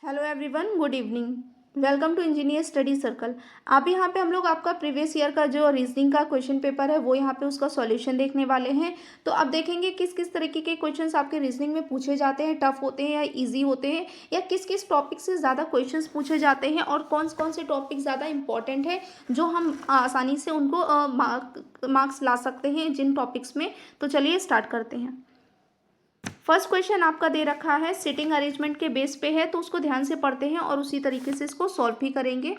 Hello everyone, good evening. Welcome to engineer study circle. अब यहाँ पे हम लोग आपका प्रीवियस ईयर का जो रीजनिंग का क्वेश्चन पेपर है वो यहाँ पे उसका सॉल्यूशन देखने वाले हैं। तो अब देखेंगे किस किस तरीके के क्वेश्चंस आपके रीजनिंग में पूछे जाते हैं, टफ होते हैं या इजी होते हैं, या किस किस टॉपिक से ज़्यादा क्वेश्चंस पूछे जाते हैं और कौन कौन से टॉपिक ज़्यादा इंपॉर्टेंट है जो हम आसानी से उनको मार्क्स ला सकते हैं जिन टॉपिक्स में। तो चलिए स्टार्ट करते हैं। फर्स्ट क्वेश्चन आपका दे रखा है, सिटिंग अरेंजमेंट के बेस पे है, तो उसको ध्यान से पढ़ते हैं और उसी तरीके से इसको सॉल्व भी करेंगे।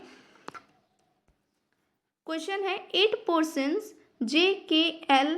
क्वेश्चन है 8 persons JKL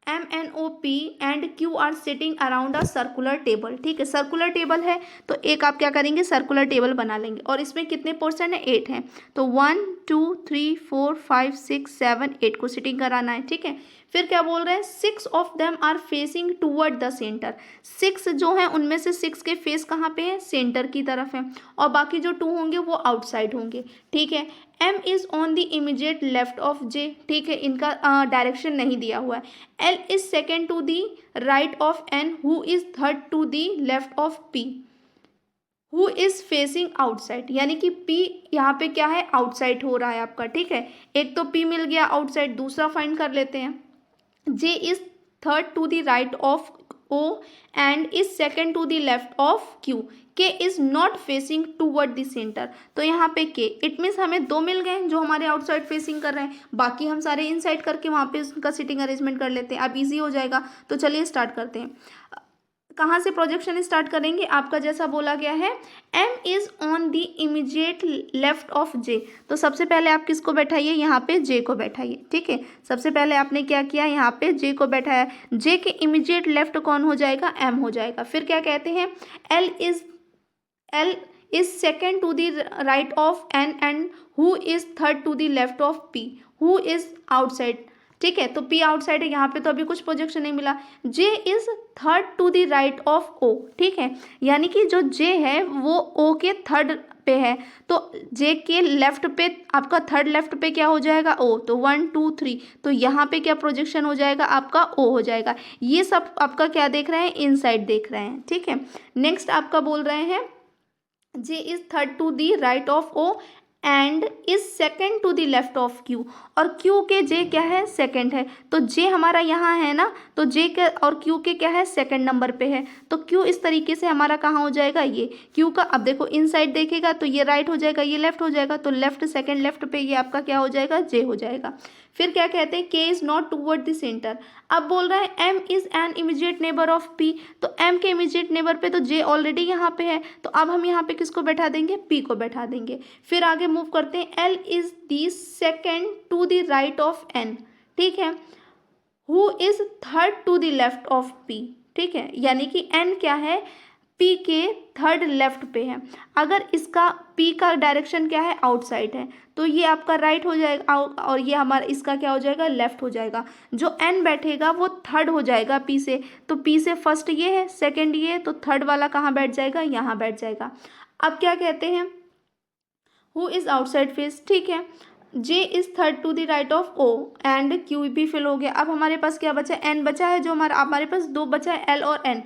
MNOP and Q are sitting around a circular table. ठीक है, सर्कुलर टेबल है तो एक आप क्या करेंगे, सर्कुलर टेबल बना लेंगे। और इसमें कितने पर्सन है, 8 हैं, तो 1 2 3 4 5 6 7 8 को सिटिंग कराना है। ठीक है, फिर क्या बोल रहे हैं, 6 of them are facing toward the centre. 6 जो है उनमें से 6 के फेस कहाँ पे है, सेंटर की तरफ है, और बाकी जो 2 होंगे वो आउटसाइड होंगे। ठीक है, M is on the immediate left of J। ठीक है, इनका डायरेक्शन नहीं दिया हुआ है। L is second to the right of N, who is third to the left of P, who is facing outside. यानी कि P यहाँ पे क्या है, आउटसाइड हो रहा है आपका। ठीक है, एक तो P मिल गया आउटसाइड, दूसरा फाइंड कर लेते हैं। J is third to the right of O and is second to the left of Q। K is not facing toward the centre, तो यहाँ पे K, इट मीन्स हमें 2 मिल गए जो हमारे आउटसाइड फेसिंग कर रहे हैं, बाकी हम सारे इनसाइड करके वहाँ पे उसका सिटिंग अरेंजमेंट कर लेते हैं। अब इजी हो जाएगा। तो चलिए स्टार्ट करते हैं। कहाँ से प्रोजेक्शन स्टार्ट करेंगे, आपका जैसा बोला गया है M is on the immediate left of J। तो सबसे पहले आप किसको बैठाइए, यहाँ पे J को बैठाइए। ठीक है, सबसे पहले आपने क्या किया, यहाँ पे J को बैठाया। J के इमीडिएट लेफ्ट कौन हो जाएगा, M हो जाएगा। फिर क्या कहते हैं, L is second to the right of N and who is third to the left of P, who is outside. ठीक है, तो P आउटसाइड है, यहाँ पे तो अभी कुछ प्रोजेक्शन नहीं मिला। J is third to the right of O। ठीक है, यानी कि जो J है वो O के थर्ड पे है, तो J के लेफ्ट पे आपका थर्ड लेफ्ट पे क्या हो जाएगा, O। तो 1 2 3, तो यहाँ पे क्या प्रोजेक्शन हो जाएगा आपका, O हो जाएगा। ये सब आपका क्या देख रहे हैं, इनसाइड देख रहे हैं। ठीक है, नेक्स्ट आपका बोल रहे हैं J is third to the right of O and is second to the left of Q, और Q के J क्या है, सेकेंड है, तो J हमारा यहाँ है ना, तो J के और Q के क्या है, सेकेंड नंबर पे है, तो Q इस तरीके से हमारा कहाँ हो जाएगा, ये Q का। अब देखो इनसाइड देखेगा तो ये राइट हो जाएगा, ये लेफ्ट हो जाएगा, तो लेफ्ट सेकेंड लेफ्ट पे ये आपका क्या हो जाएगा, J हो जाएगा। फिर क्या कहते हैं, K is not toward the centre. अब बोल रहा है M is an immediate neighbour of P, तो M के इमीडिएट नेबर पे तो J ऑलरेडी यहाँ पे है, तो अब हम यहाँ पे किसको बैठा देंगे, P को बैठा देंगे। फिर आगे मूव करते हैं, L is the second to the right of N। ठीक है, who is third to the left of P। ठीक है, यानी कि N क्या है, P के थर्ड लेफ्ट पे है। अगर इसका P का डायरेक्शन क्या है, आउटसाइड है, तो ये आपका राइट हो जाएगा, और ये हमारा इसका क्या हो जाएगा, लेफ्ट हो जाएगा। जो N बैठेगा वो थर्ड हो जाएगा P से, तो P से फर्स्ट ये है, सेकंड ये है, तो थर्ड वाला कहाँ बैठ जाएगा, यहाँ बैठ जाएगा। अब क्या कहते हैं, हु इज आउटसाइड फेस। ठीक है, J is third to the right of O and Q भी फिल हो गया। अब हमारे पास क्या बचा, N बचा है, जो हमारे पास 2 बचा है, L और N।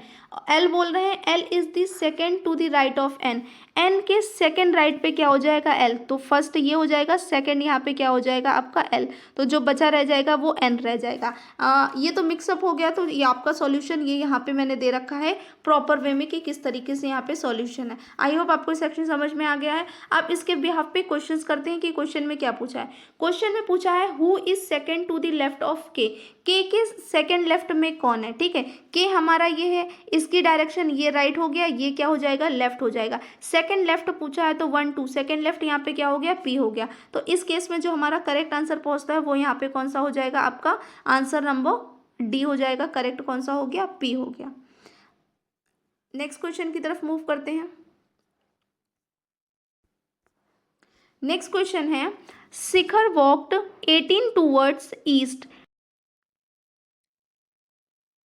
L बोल रहे हैं L is the second to the right of N। N के सेकेंड राइट पे क्या हो जाएगा, L, तो फर्स्ट ये हो जाएगा, सेकेंड यहाँ पे क्या हो जाएगा आपका L, तो जो बचा रह जाएगा वो N रह जाएगा। ये तो मिक्सअप हो गया, तो ये आपका सॉल्यूशन ये यहाँ पे मैंने दे रखा है प्रॉपर वे में कि किस तरीके से यहाँ पे सॉल्यूशन है। आई होप आपको सेक्शन समझ में आ गया है। अब इसके बिहाफ पे क्वेश्चंस करते हैं कि क्वेश्चन में क्या पूछा है। क्वेश्चन में पूछा है who is second to the left of K। K के सेकेंड लेफ्ट में कौन है। ठीक है, K हमारा ये है, इसकी डायरेक्शन ये राइट हो गया, ये क्या हो जाएगा, लेफ्ट हो जाएगा। सेकेंड लेफ्ट पूछा है तो 1 2, सेकेंड लेफ्ट यहाँ पे क्या हो गया, P हो गया। तो इस केस में जो हमारा करेक्ट आंसर पहुंचता है वो यहाँ पे कौन सा हो जाएगा, आपका आंसर नंबर D हो जाएगा। करेक्ट कौन सा हो गया, P हो गया। नेक्स्ट क्वेश्चन की तरफ मूव करते हैं। नेक्स्ट क्वेश्चन है, शिखर वॉक्ड 18 टूवर्ड्स ईस्ट।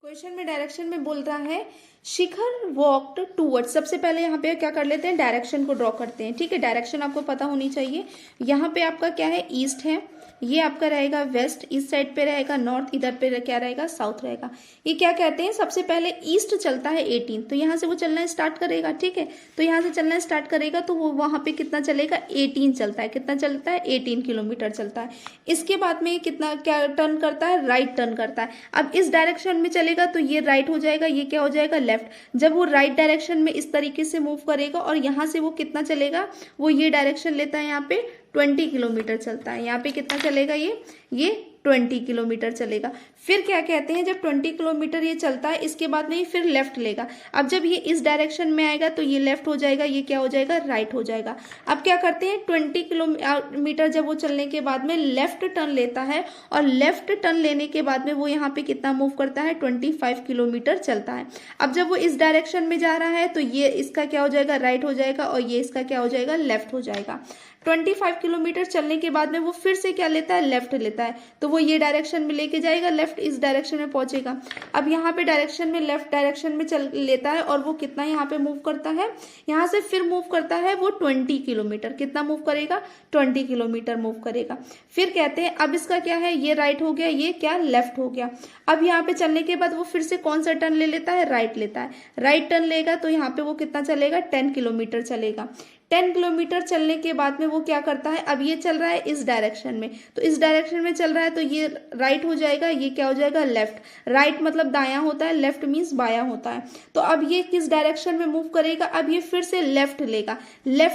क्वेश्चन में डायरेक्शन में बोल रहा है शिखर वॉक्ड टूवर्ड्स। सबसे पहले यहाँ पे क्या कर लेते हैं, डायरेक्शन को ड्रॉ करते हैं। ठीक है, डायरेक्शन आपको पता होनी चाहिए। यहाँ पे आपका क्या है, ईस्ट है, ये आपका रहेगा वेस्ट, इस साइड पे रहेगा नॉर्थ, इधर पे क्या रहेगा साउथ रहेगा। ये क्या कहते हैं, सबसे पहले ईस्ट चलता है 18, तो यहाँ से वो चलना स्टार्ट करेगा, ठीक है। तो यहाँ से चलना स्टार्ट करेगा तो वो वहाँ पे कितना चलेगा, 18 चलता है। कितना चलता है, 18 किलोमीटर चलता है। इसके बाद में ये कितना क्या टर्न करता है, राइट टर्न करता है। अब इस डायरेक्शन में चलेगा तो ये राइट हो जाएगा, ये क्या हो जाएगा, लेफ्ट। जब वो राइट डायरेक्शन में इस तरीके से मूव करेगा और यहाँ से वो कितना चलेगा, वो ये डायरेक्शन लेता है, यहाँ पे 20 किलोमीटर चलता है। यहाँ पे कितना चलेगा, ये 20 किलोमीटर चलेगा। फिर क्या कहते हैं, जब 20 किलोमीटर ये चलता है, इसके बाद में ये फिर लेफ्ट लेगा। अब जब ये इस डायरेक्शन में आएगा तो ये लेफ्ट हो जाएगा, ये क्या हो जाएगा, राइट हो जाएगा। अब क्या करते हैं, 20 किलोमीटर जब वो चलने के बाद में लेफ्ट टर्न लेता है, और लेफ्ट टर्न लेने के बाद में वो यहाँ पे कितना मूव करता है, 25 किलोमीटर चलता है। अब जब वो इस डायरेक्शन में जा रहा है तो ये इसका क्या हो जाएगा, राइट हो जाएगा, और ये इसका क्या हो जाएगा, लेफ्ट हो जाएगा। 25 किलोमीटर चलने के बाद में वो फिर से क्या लेता है, लेफ्ट लेता है। तो वो ये डायरेक्शन में लेके जाएगा, लेफ्ट इस डायरेक्शन में पहुंचेगा। अब यहाँ पे डायरेक्शन में लेफ्ट डायरेक्शन में चल लेता है, और वो कितना यहाँ पे मूव करता है, यहाँ से फिर मूव करता है वो 20 किलोमीटर। कितना मूव करेगा, 20 किलोमीटर मूव करेगा। फिर कहते हैं अब इसका क्या है, ये राइट हो गया, ये क्या लेफ्ट हो गया। अब यहाँ पे चलने के बाद वो फिर से कौन सा टर्न ले लेता है, राइट लेता है। राइट टर्न लेगा तो यहाँ पे वो कितना चलेगा, 10 किलोमीटर चलेगा। 10 किलोमीटर चलने के बाद में वो क्या करता है, अब ये चल रहा है इस डायरेक्शन में, तो इस डायरेक्शन में चल रहा है तो ये राइट हो जाएगा, ये क्या हो जाएगा, लेफ्ट। राइट मतलब दायां होता है, लेफ्ट मीन्स बायां होता है। तो अब ये किस डायरेक्शन में मूव करेगा, अब ये फिर से लेफ्ट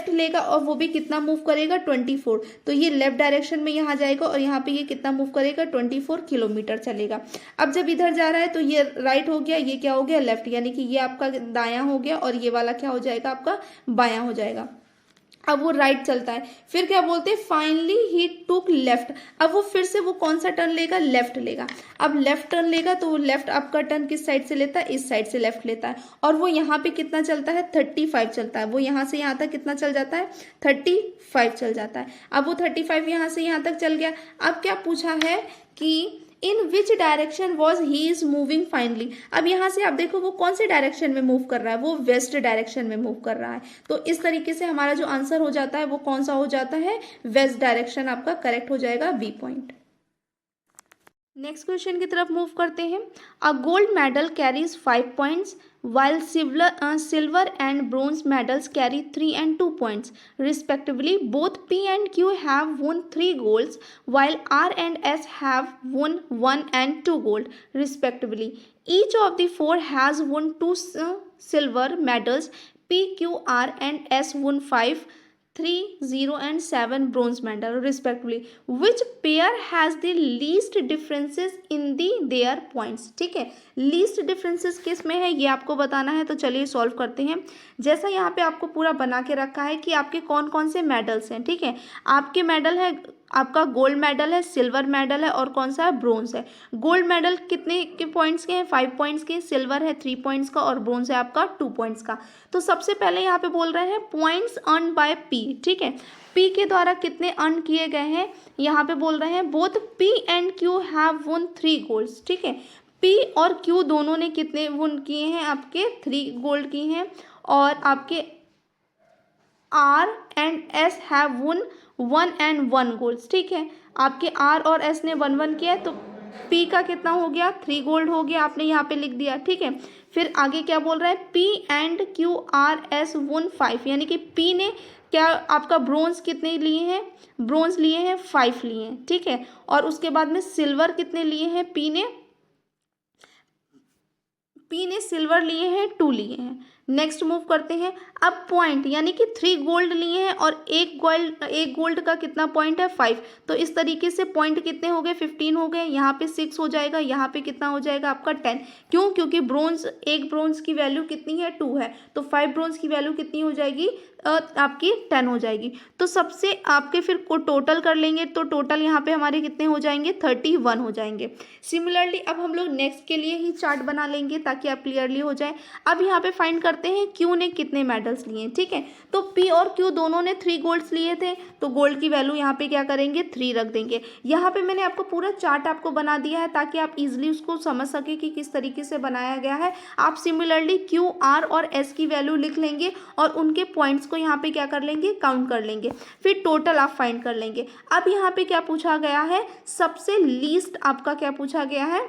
लेगा, और वो भी कितना मूव करेगा, 24। तो ये लेफ्ट डायरेक्शन में यहाँ जाएगा, और यहाँ पे ये कितना मूव करेगा, 24 किलोमीटर चलेगा। अब जब इधर जा रहा है तो ये राइट हो गया, ये क्या हो गया, लेफ्ट, यानी कि ये आपका दायां हो गया, और ये वाला क्या हो जाएगा, आपका बायां हो जाएगा। अब वो राइट चलता है। फिर क्या बोलते हैं, फाइनली ही टुक लेफ्ट। अब वो फिर से वो कौन सा टर्न लेगा, लेफ्ट लेगा। अब लेफ्ट टर्न लेगा तो वो लेफ्ट आपका टर्न किस साइड से लेता है, इस साइड से लेफ्ट लेता है, और वो यहाँ पे कितना चलता है, 35 चलता है। वो यहाँ से यहाँ तक कितना चल जाता है, 35 चल जाता है। अब वो 35 यहाँ से यहाँ तक चल गया। अब क्या पूछा है कि in which direction was he is moving finally. अब यहाँ से आप देखो वो कौन से डायरेक्शन में मूव कर रहा है, वो वेस्ट डायरेक्शन में मूव कर रहा है। तो इस तरीके से हमारा जो आंसर हो जाता है वो कौन सा हो जाता है, वेस्ट डायरेक्शन आपका करेक्ट हो जाएगा, बी पॉइंट। नेक्स्ट क्वेश्चन की तरफ मूव करते हैं। A gold medal carries 5 points while silver and bronze medals carry 3 and 2 points respectively. Both P and Q have won 3 golds while R and S have won 1 and 2 gold respectively. Each of the 4 has won 2 silver medals. P, Q, R and S won 5, 3, 0 and 7 bronze medal respectively. Which pair has the least differences in their points? ठीक है, least differences किस में है ये आपको बताना है। तो चलिए सॉल्व करते हैं। जैसा यहाँ पे आपको पूरा बना के रखा है कि आपके कौन कौन से मेडल्स हैं, ठीक है। आपके मेडल है, आपका गोल्ड मेडल है, सिल्वर मेडल है, और कौन सा है, ब्रोंज है। गोल्ड मेडल कितने के पॉइंट्स के हैं, 5 पॉइंट्स के। सिल्वर है 3 पॉइंट्स का, और ब्रोंज है आपका 2 पॉइंट्स का। तो सबसे पहले यहाँ पे बोल रहे हैं पॉइंट्स अर्न बाय पी, ठीक है। पी के द्वारा कितने अर्न किए गए हैं, यहाँ पे बोल रहे हैं both P and Q have वोन 3 गोल्ड्स, ठीक है। पी और क्यू दोनों ने कितने वोन किए हैं, आपके 3 गोल्ड किए हैं, और आपके आर एंड एस हैव वोन 1 and 1 गोल्ड्स, ठीक है। आपके आर और एस ने 1-1 किया है, तो पी का कितना हो गया, 3 गोल्ड हो गया, आपने यहाँ पे लिख दिया, ठीक है। फिर आगे क्या बोल रहा है, P and Q R S वोन 5, यानी कि पी ने क्या आपका ब्रोंज कितने लिए हैं, ब्रोंज लिए हैं 5 लिए हैं, ठीक है। और उसके बाद में सिल्वर कितने लिए हैं, पी ने सिल्वर लिए हैं 2 लिए हैं। नेक्स्ट मूव करते हैं। अब पॉइंट यानी कि 3 गोल्ड लिए हैं, और एक गोल्ड का कितना पॉइंट है, 5। तो इस तरीके से पॉइंट कितने हो गए, 15 हो गए। यहाँ पे 6 हो जाएगा, यहाँ पे कितना हो जाएगा आपका 10। क्यों, क्योंकि ब्रोंज, एक ब्रोंज की वैल्यू कितनी है, 2 है, तो 5 ब्रोंज की वैल्यू कितनी हो जाएगी, आपकी 10 हो जाएगी। तो सबसे आपके फिर को टोटल कर लेंगे, तो टोटल यहाँ पे हमारे कितने हो जाएंगे, 31 हो जाएंगे। सिमिलरली अब हम लोग नेक्स्ट के लिए ही चार्ट बना लेंगे ताकि आप क्लियरली हो जाए। अब यहाँ पे फाइंड करते करते हैं क्यू ने कितने मेडल्स लिए, ठीक है। तो पी और क्यू दोनों ने 3 गोल्ड्स लिए थे, तो गोल्ड की वैल्यू यहाँ पे क्या करेंगे 3 रख देंगे। यहाँ पे मैंने आपको पूरा चार्ट आपको बना दिया है ताकि आप इजीली उसको समझ सके कि किस तरीके से बनाया गया है। आप सिमिलरली क्यू, आर और एस की वैल्यू लिख लेंगे और उनके पॉइंट्स को यहाँ पे क्या कर लेंगे, काउंट कर लेंगे, फिर टोटल आप फाइंड कर लेंगे। अब यहाँ पे क्या पूछा गया है, सबसे लीस्ट आपका क्या पूछा गया है,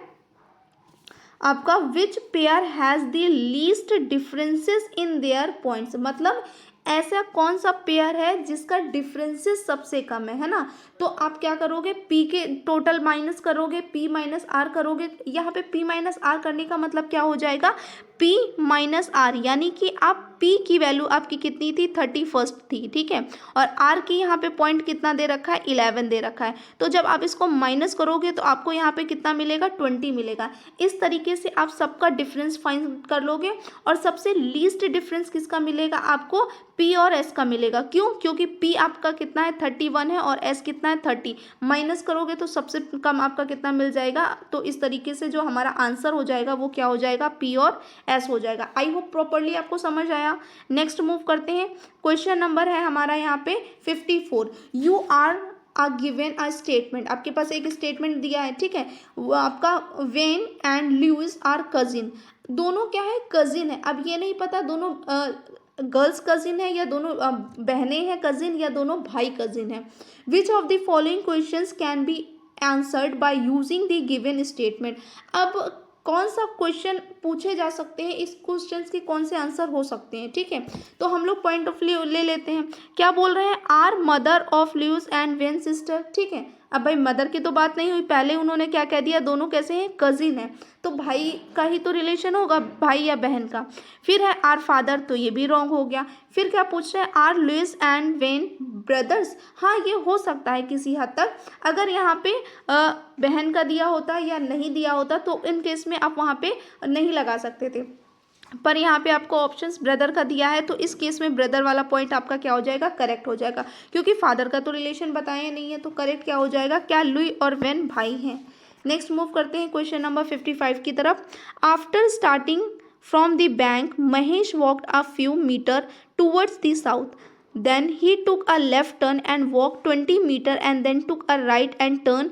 आपका which pair has the least differences in their points, मतलब ऐसा कौन सा पेयर है जिसका डिफरेंसेस सबसे कम है ना। तो आप क्या करोगे, पी के टोटल माइनस करोगे, पी माइनस आर करोगे। यहाँ पे पी माइनस आर करने का मतलब क्या हो जाएगा, पी माइनस आर, यानी कि आप पी की वैल्यू आपकी कितनी थी 31 थी, ठीक है, और आर की यहाँ पे पॉइंट कितना दे रखा है 11 दे रखा है। तो जब आप इसको माइनस करोगे तो आपको यहाँ पे कितना मिलेगा 20 मिलेगा। इस तरीके से आप सबका डिफरेंस फाइंड कर लोगे और सबसे लीस्ट डिफरेंस किसका मिलेगा, आपको पी और एस का मिलेगा। क्यों, क्योंकि पी आपका कितना है 31 है और एस कितना है 30, माइनस करोगे तो सबसे कम आपका कितना मिल जाएगा। तो इस तरीके से जो हमारा आंसर हो जाएगा वो क्या हो जाएगा, पी और एस हो जाएगा। आई होप प्रॉपर्ली आपको समझ आया। नेक्स्ट मूव करते हैं, क्वेश्चन नंबर है हमारा यहाँ पे 54। You are given a statement, आपके पास एक स्टेटमेंट दिया है, ठीक है, वो आपका Wayne and Louis are cousin, दोनों क्या है, कजिन है। अब ये नहीं पता दोनों गर्ल्स कजिन है या दोनों बहनें हैं कजिन या दोनों भाई कजिन है। Which of the following questions can be answered by using the given statement. अब कौन सा क्वेश्चन पूछे जा सकते हैं, इस क्वेश्चंस के कौन से आंसर हो सकते हैं, ठीक है। तो हम लोग पॉइंट ऑफ व्यू ले लेते हैं। क्या बोल रहे हैं, are mother of Louis and Wayne sister, ठीक है। अब भाई मदर की तो बात नहीं हुई, पहले उन्होंने क्या कह दिया, दोनों कैसे हैं, कजिन है, तो भाई का ही तो रिलेशन होगा, भाई या बहन का। फिर है आर फादर, तो ये भी रॉन्ग हो गया। फिर क्या पूछ रहे हैं, are Louis and Wayne brothers, हाँ ये हो सकता है किसी हद तक। अगर यहाँ पे बहन का दिया होता या नहीं दिया होता तो इन केस में आप वहाँ पे नहीं लगा सकते थे, पर यहाँ पे आपको ऑप्शंस ब्रदर का दिया है, तो इस केस में ब्रदर वाला पॉइंट आपका क्या हो जाएगा, करेक्ट हो जाएगा, क्योंकि फादर का तो रिलेशन बताया नहीं है। तो करेक्ट क्या हो जाएगा, क्या लुई और वेन भाई हैं। नेक्स्ट मूव करते हैं क्वेश्चन नंबर 55 की तरफ। After starting from the bank Mahesh walked a few metres towards the south, then he took a left turn and walked 20 meter and then took a right and turn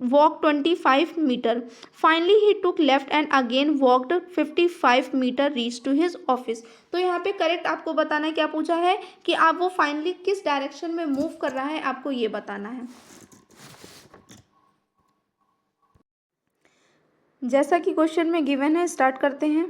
walked 25 meter. Finally he took left and again walked 55 meter reached to his office. तो यहाँ पे correct आपको बताना है, क्या पूछा है कि आप वो फाइनली किस डायरेक्शन में मूव कर रहा है, आपको ये बताना है। जैसा कि क्वेश्चन में गिवन है, स्टार्ट करते हैं।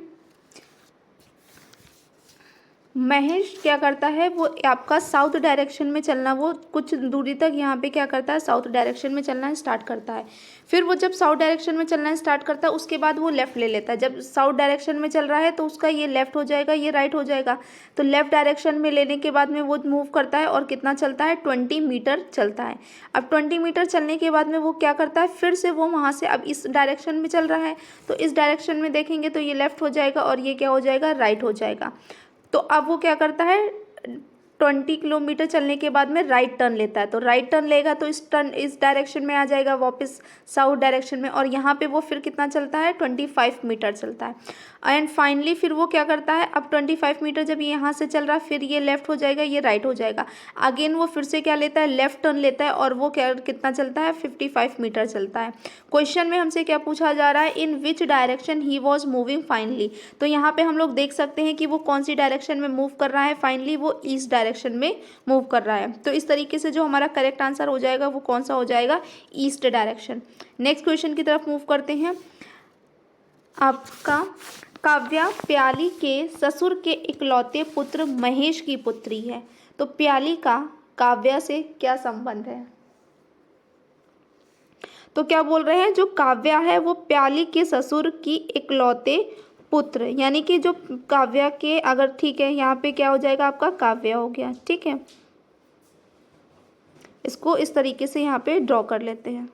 महेश क्या करता है, वो आपका साउथ डायरेक्शन में चलना, वो कुछ दूरी तक यहाँ पे क्या करता है, साउथ डायरेक्शन में चलना स्टार्ट करता है। फिर वो जब साउथ डायरेक्शन में चलना स्टार्ट करता है उसके बाद वो लेफ़्ट ले लेता है। जब साउथ डायरेक्शन में चल रहा है तो उसका ये लेफ़्ट हो जाएगा, ये राइट हो जाएगा। तो लेफ़्ट डायरेक्शन में लेने के बाद में वो मूव करता है और कितना चलता है, 20 मीटर चलता है। अब 20 मीटर चलने के बाद में वो क्या करता है, फिर से वो वहाँ से, अब इस डायरेक्शन में चल रहा है तो इस डायरेक्शन में देखेंगे तो ये लेफ़्ट हो जाएगा और ये क्या हो जाएगा, राइट हो जाएगा। तो अब वो क्या करता है, 20 किलोमीटर चलने के बाद में राइट टर्न लेता है। तो राइट टर्न लेगा तो इस डायरेक्शन में आ जाएगा वापस साउथ डायरेक्शन में, और यहाँ पे वो फिर कितना चलता है, 25 मीटर चलता है। एंड फाइनली फिर वो क्या करता है, अब 25 मीटर जब ये यहाँ से चल रहा है फिर ये लेफ़्ट हो जाएगा, ये राइट हो जाएगा। अगेन वो फिर से क्या लेता है, लेफ़्ट टर्न लेता है और वो क्या कितना चलता है, 55 मीटर चलता है। क्वेश्चन में हमसे क्या पूछा जा रहा है, in which direction he was moving finally. तो यहाँ पे हम लोग देख सकते हैं कि वो कौन सी डायरेक्शन में मूव कर रहा है, फाइनली वो ईस्ट डायरेक्शन में मूव कर रहा है। तो इस तरीके से जो हमारा करेक्ट आंसर हो जाएगा वो कौन सा हो जाएगा, ईस्ट डायरेक्शन। नेक्स्ट क्वेश्चन की तरफ मूव करते हैं। आपका काव्या प्याली के ससुर के इकलौते पुत्र महेश की पुत्री है, तो प्याली का काव्या से क्या संबंध है। तो क्या बोल रहे हैं, जो काव्या है वो प्याली के ससुर की इकलौते पुत्र, यानी कि जो काव्या के, अगर ठीक है यहाँ पे क्या हो जाएगा, आपका काव्या हो गया, ठीक है। इसको इस तरीके से यहाँ पे ड्रॉ कर लेते हैं।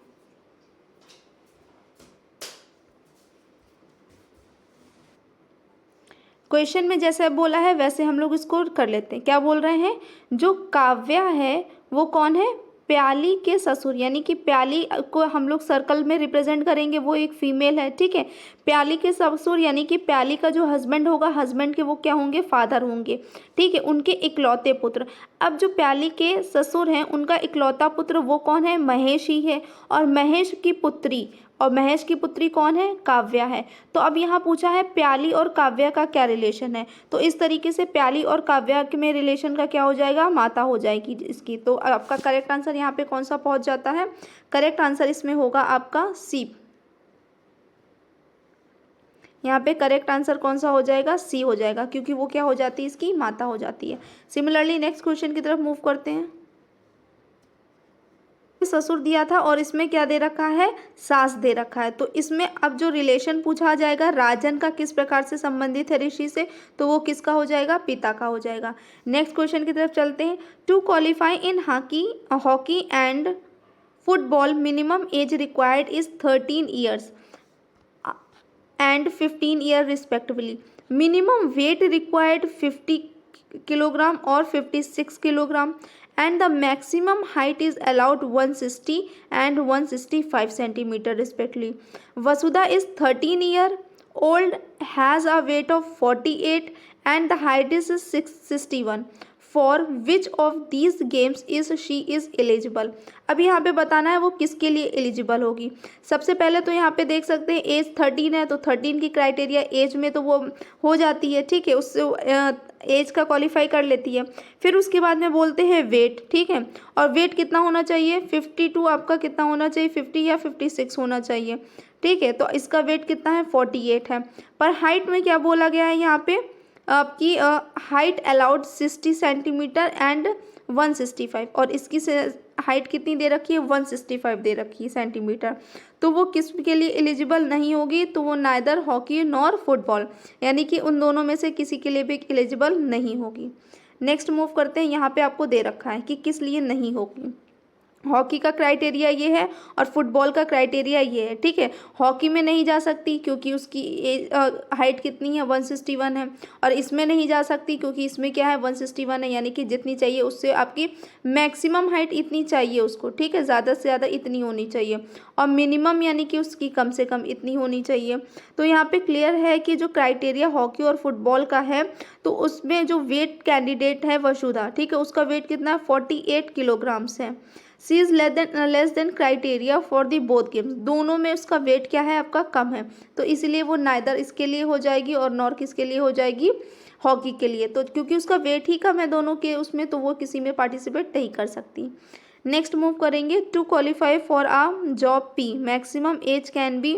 क्वेश्चन में जैसे बोला है वैसे हम लोग इसको कर लेते हैं। क्या बोल रहे हैं, जो काव्या है वो कौन है, प्याली के ससुर, यानी कि प्याली को हम लोग सर्कल में रिप्रेजेंट करेंगे, वो एक फीमेल है, ठीक है। प्याली के ससुर यानी कि प्याली का जो हस्बैंड होगा, हस्बैंड के वो क्या होंगे, फादर होंगे, ठीक है, उनके इकलौते पुत्र। अब जो प्याली के ससुर हैं उनका इकलौता पुत्र वो कौन है, महेश ही है। और महेश की पुत्री कौन है, काव्या है। तो अब यहाँ पूछा है प्याली और काव्या का क्या रिलेशन है, तो इस तरीके से प्याली और काव्या में रिलेशन का क्या हो जाएगा, माता हो जाएगी इसकी। तो आपका करेक्ट आंसर यहाँ पे कौन सा पहुँच जाता है, करेक्ट आंसर इसमें होगा आपका सी। यहाँ पे करेक्ट आंसर कौन सा हो जाएगा, सी हो जाएगा, क्योंकि वो क्या हो जाती है, इसकी माता हो जाती है। सिमिलरली नेक्स्ट क्वेश्चन की तरफ मूव करते हैं। ससुर दिया था और इसमें क्या दे रखा है, सास दे रखा है। तो इसमें अब जो रिलेशन पूछा जाएगा, राजन का किस प्रकार से संबंधित है ऋषि से, तो वो किसका हो जाएगा, पिता का हो जाएगा। नेक्स्ट क्वेश्चन की तरफ चलते हैं। To qualify in hockey and football minimum age required is 13 years and 15 year respectively. Minimum weight required 50 kilogram or 56 kilogram, and the maximum height is allowed 160 and 165 centimeter respectively. Vasudha is 13 year old, has a weight of 48 and the height is 661. For which of these games is she is eligible. अब यहाँ पे बताना है वो किसके लिए eligible होगी। सबसे पहले तो यहाँ पे देख सकते हैं एज 13 है, तो 13 की क्राइटेरिया एज में तो वो हो जाती है, ठीक है, उससे एज का क्वालिफाई कर लेती है। फिर उसके बाद में बोलते हैं वेट, ठीक है, और वेट कितना होना चाहिए, 52 आपका कितना होना चाहिए, 50 या 56 होना चाहिए, ठीक है। तो इसका वेट कितना है, 48 है। पर हाइट में क्या बोला गया है यहाँ पे, आपकी हाइट अलाउड 60 सेंटीमीटर एंड 165, और इसकी हाइट कितनी दे रखी है, 165 दे रखी है सेंटीमीटर। तो वो किस के लिए एलिजिबल नहीं होगी, तो वो नाइदर हॉकी नॉर फुटबॉल, यानी कि उन दोनों में से किसी के लिए भी एलिजिबल नहीं होगी। नेक्स्ट मूव करते हैं। यहाँ पे आपको दे रखा है कि किस लिए नहीं होगी। हॉकी का क्राइटेरिया ये है और फुटबॉल का क्राइटेरिया ये है, ठीक है। हॉकी में नहीं जा सकती क्योंकि उसकी हाइट कितनी है, 161 है, और इसमें नहीं जा सकती क्योंकि इसमें क्या है, 161 है, यानी कि जितनी चाहिए उससे आपकी मैक्सिमम हाइट इतनी चाहिए उसको, ठीक है, ज़्यादा से ज़्यादा इतनी होनी चाहिए, और मिनिमम यानी कि उसकी कम से कम इतनी होनी चाहिए। तो यहाँ पे क्लियर है कि जो क्राइटेरिया हॉकी और फुटबॉल का है, तो उसमें जो वेट कैंडिडेट है वसुधा, ठीक है, उसका वेट कितना है, 48 किलोग्राम्स है। She is less than criteria for the both games, दोनों में उसका वेट क्या है, आपका कम है, तो इसलिए वो नाइदर इसके लिए हो जाएगी और नॉर किसके लिए हो जाएगी, हॉकी के लिए। तो क्योंकि उसका वेट ही कम है दोनों के उसमें, तो वो किसी में पार्टिसिपेट नहीं कर सकती। नेक्स्ट मूव करेंगे। To qualify for a job P maximum age can be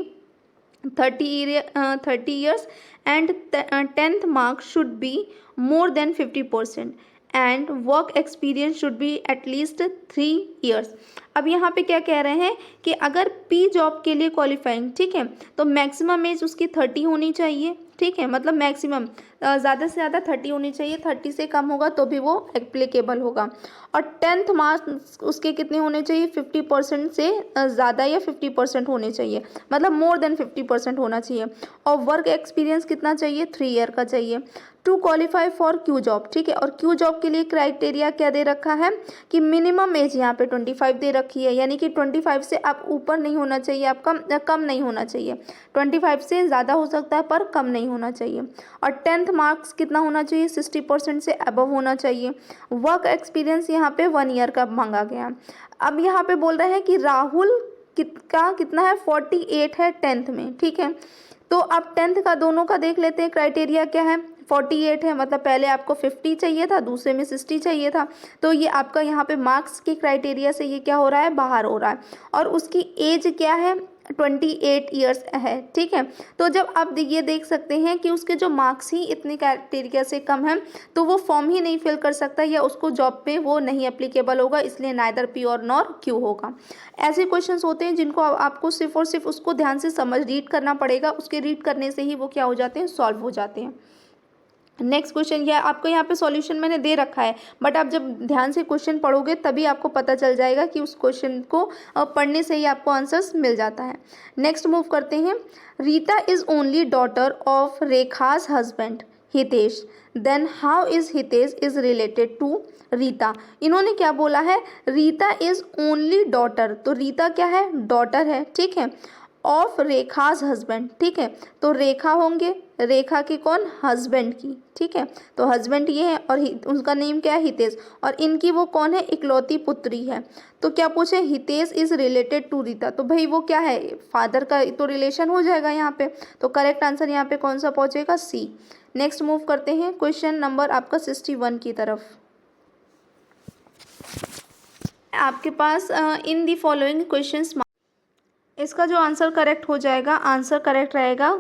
30 years and 10th mark should be more than 50% and work experience should be at least 3 years। अब यहाँ पे क्या कह रहे हैं कि अगर पी जॉब के लिए क्वालिफाइंग, ठीक है, तो मैक्सिमम एज उसकी 30 होनी चाहिए, ठीक है, मतलब मैक्सिमम ज़्यादा से ज़्यादा 30 होनी चाहिए, 30 से कम होगा तो भी वो एप्लीकेबल होगा। और 10th मार्क्स उसके कितने होने चाहिए, 50% से ज़्यादा या 50% होने चाहिए, मतलब मोर देन 50% होना चाहिए। और वर्क एक्सपीरियंस कितना चाहिए, 3 ईयर का चाहिए। To qualify for Q job, ठीक है, और क्यू जॉब के लिए क्राइटेरिया क्या दे रखा है कि मिनिमम एज यहाँ पे 25 दे रखी है, यानी कि 25 से आप ऊपर नहीं होना चाहिए, आपका कम नहीं होना चाहिए, 25 से ज़्यादा हो सकता है पर कम नहीं होना चाहिए। और 10th मार्क्स कितना होना चाहिए, 60% से अबव होना चाहिए। वर्क एक्सपीरियंस यहाँ पे 1 ईयर का मांगा गया। अब यहाँ पे बोल रहे हैं कि राहुल कितना है, 48 है 10th में, ठीक है। तो अब 10th का दोनों का देख लेते हैं, क्राइटेरिया क्या है, 48 है, मतलब पहले आपको 50 चाहिए था, दूसरे में 60 चाहिए था, तो ये आपका यहाँ पे मार्क्स के क्राइटेरिया से ये क्या हो रहा है, बाहर हो रहा है। और उसकी एज क्या है, 28 ईयर्स है, ठीक है। तो जब आप ये देख सकते हैं कि उसके जो मार्क्स ही इतने क्राइटेरिया से कम हैं, तो वो फॉर्म ही नहीं फिल कर सकता या उसको जॉब पे वो नहीं एप्लीकेबल होगा, इसलिए नाइदर पी और नॉर क्यू होगा। ऐसे क्वेश्चंस होते हैं जिनको आपको सिर्फ और सिर्फ उसको ध्यान से रीड करना पड़ेगा, उसके रीड करने से ही वो क्या हो जाते हैं, सॉल्व हो जाते हैं। नेक्स्ट क्वेश्चन यह आपको यहाँ पे सॉल्यूशन मैंने दे रखा है, बट आप जब ध्यान से क्वेश्चन पढ़ोगे तभी आपको पता चल जाएगा कि उस क्वेश्चन को पढ़ने से ही आपको आंसर्स मिल जाता है। नेक्स्ट मूव करते हैं। Rita is only daughter of Rekha's husband Hitesh, then how is Hitesh is related to Rita. इन्होंने क्या बोला है, रीता इज ओनली डॉटर, तो रीता क्या है, डॉटर है, ठीक है, ऑफ रेखाज हस्बैंड, ठीक है, तो रेखा होंगे, रेखा के कौन, हस्बैंड की, ठीक है, तो हस्बैंड ये है और उसका नेम क्या है, हितेश, और इनकी वो कौन है, इकलौती पुत्री है। तो क्या पूछे, Hitesh is related to Rita, तो भाई वो क्या है, फादर का तो रिलेशन हो जाएगा यहाँ पे, तो करेक्ट आंसर यहाँ पे कौन सा पहुँचेगा, सी। नेक्स्ट मूव करते हैं क्वेश्चन नंबर आपका 61 की तरफ। आपके पास इन दी फॉलोइंग क्वेश्चंस, इसका जो आंसर करेक्ट हो जाएगा, आंसर करेक्ट रहेगा